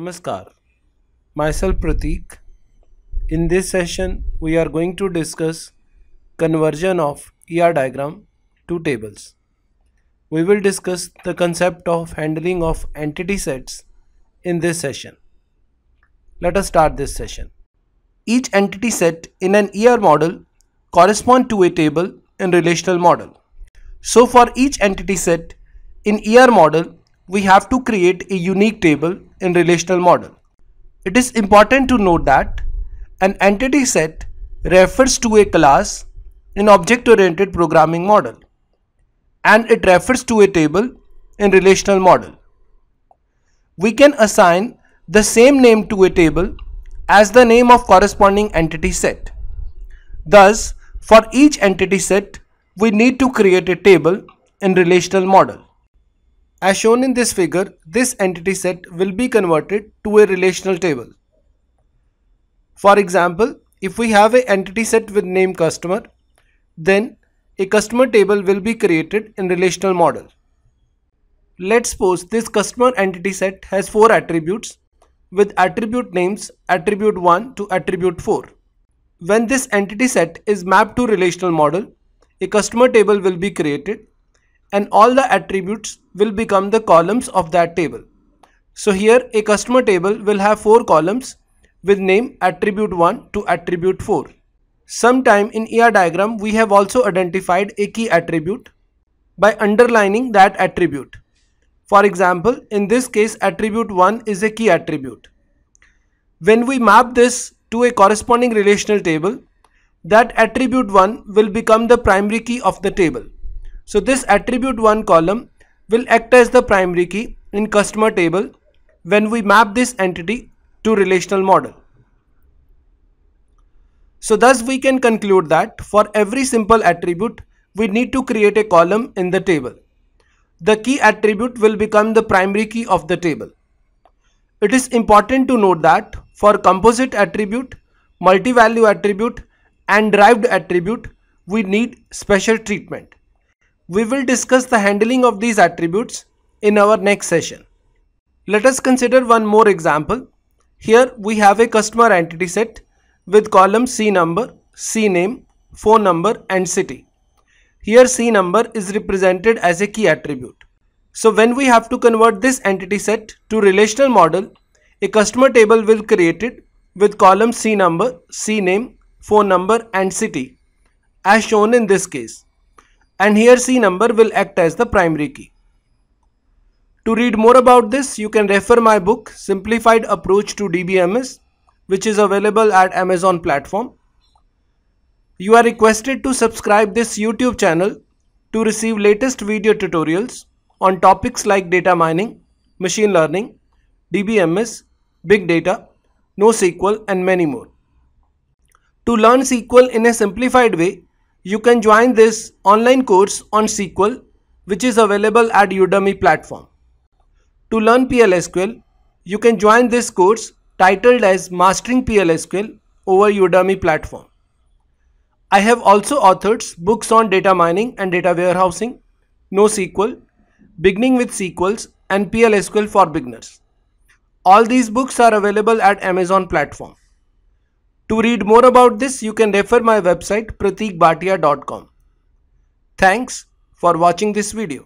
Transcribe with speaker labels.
Speaker 1: Namaskar, myself Pratik. In this session, we are going to discuss conversion of ER diagram to tables. We will discuss the concept of handling of entity sets in this session. Let us start this session. Each entity set in an ER model corresponds to a table in relational model. So for each entity set in ER model, we have to create a unique table in relational model. It is important to note that an entity set refers to a class in object-oriented programming model and it refers to a table in relational model. We can assign the same name to a table as the name of corresponding entity set. Thus, for each entity set, we need to create a table in relational model. As shown in this figure, this entity set will be converted to a relational table. For example, if we have an entity set with name customer, then a customer table will be created in relational model. Let's suppose this customer entity set has 4 attributes with attribute names attribute 1 to attribute 4. When this entity set is mapped to relational model, a customer table will be created and all the attributes will become the columns of that table. So here a customer table will have 4 columns with name attribute 1 to attribute 4. Sometime in ER diagram we have also identified a key attribute by underlining that attribute. For example, in this case attribute 1 is a key attribute. When we map this to a corresponding relational table, that attribute 1 will become the primary key of the table. So this attribute 1 column will act as the primary key in customer table when we map this entity to relational model. So thus we can conclude that for every simple attribute we need to create a column in the table. The key attribute will become the primary key of the table. It is important to note that for composite attribute, multi-value attribute and derived attribute we need special treatment. We will discuss the handling of these attributes in our next session. Let us consider one more example. Here we have a customer entity set with columns C number, C name, phone number and city. Here C number is represented as a key attribute. So when we have to convert this entity set to relational model, a customer table will be created with columns C number, C name, phone number and city as shown in this case. And here C number will act as the primary key. To read more about this, you can refer my book Simplified Approach to DBMS, which is available at Amazon platform. You are requested to subscribe this YouTube channel to receive latest video tutorials on topics like data mining, machine learning, DBMS, big data, NoSQL and many more. To learn SQL in a simplified way, you can join this online course on SQL which is available at Udemy platform. To learn PLSQL, you can join this course titled as Mastering PLSQL over Udemy platform. I have also authored books on data mining and data warehousing, NoSQL, beginning with SQLs and PLSQL for beginners. All these books are available at Amazon platform. To read more about this, you can refer my website pratikbhatia.com. Thanks for watching this video.